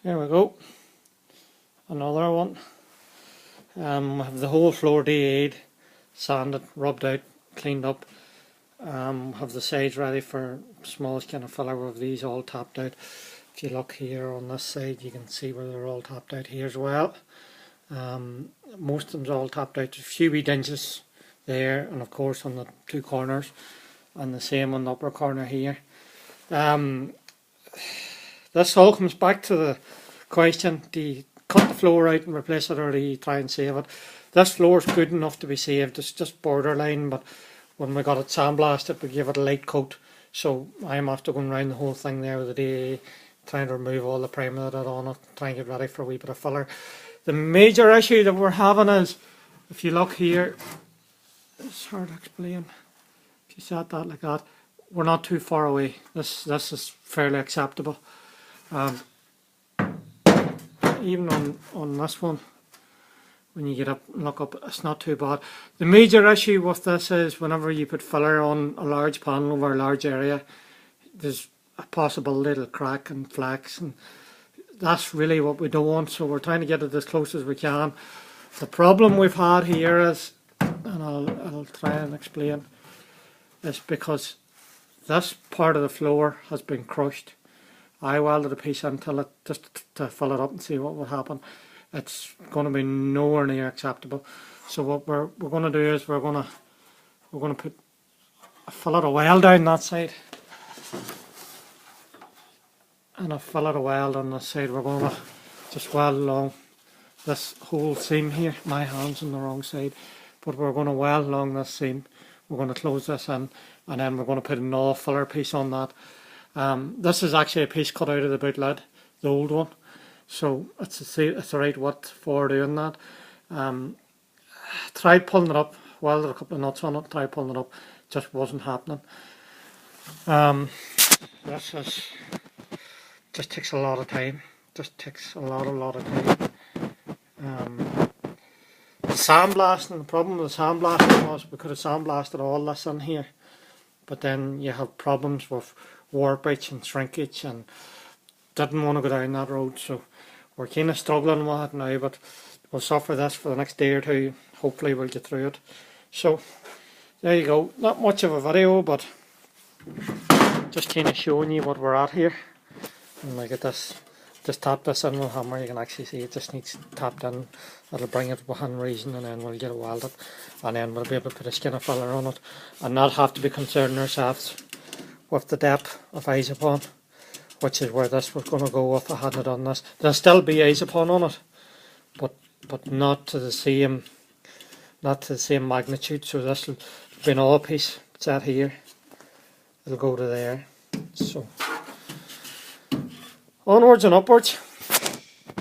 Here we go, another one. Have the whole floor DA'd, sanded, rubbed out, cleaned up. Have the sides ready for small kind of filler with these all tapped out. If you look here on this side, you can see where they're all tapped out here as well. Most of them's all tapped out. A few wee dinges there, and of course on the two corners, and the same on the upper corner here. This all comes back to the question: do you cut the floor out and replace it, or do you try and save it? This floor is good enough to be saved. It's just borderline, but when we got it sandblasted, we gave it a light coat. So I'm after going around the whole thing there with the DA, trying to remove all the primer that had on it, trying to get ready for a wee bit of filler. The major issue that we're having is, if you look here, it's hard to explain. If you set that like that, we're not too far away. This is fairly acceptable. Even on this one, when you get up and look up, it's not too bad. The major issue with this is whenever you put filler on a large panel over a large area, there's a possible little crack and flex, and that's really what we don't want. So we're trying to get it as close as we can. The problem we've had here is, and I'll try and explain, is because this part of the floor has been crushed. I welded a piece until it, just to fill it up and see what would happen. It's going to be nowhere near acceptable. So what we're going to do is we're going to put a fillet of weld down that side, and a fillet of weld on this side. We're going to just weld along this whole seam here. My hand's on the wrong side, but we're going to weld along this seam. We're going to close this in, and then we're going to put another filler piece on that. This is actually a piece cut out of the boot lid, the old one. So it's the right width for doing that. Tried pulling it up, welded a couple of nuts on it, tried pulling it up, just wasn't happening. This just takes a lot of time. Just takes a lot of time. The sandblasting, the problem with the sandblasting was we could have sandblasted all this in here, but then you have problems with warpage and shrinkage, and didn't want to go down that road. So we're kind of struggling with it now, but we'll suffer this for the next day or two. Hopefully we'll get through it. So there you go. Not much of a video, but just kind of showing you what we're at here. And we get this, just tap this in with a hammer. You can actually see it just needs tapped in. That'll bring it within reason, and then we'll get it welded, and then we'll be able to put a skin of filler on it and not have to be concerning ourselves with the depth of Isopon, which is where this was going to go if I hadn't done this. There'll still be Isopon on it, but not to the same magnitude. So this will be an all piece set here. It'll go to there. So onwards and upwards.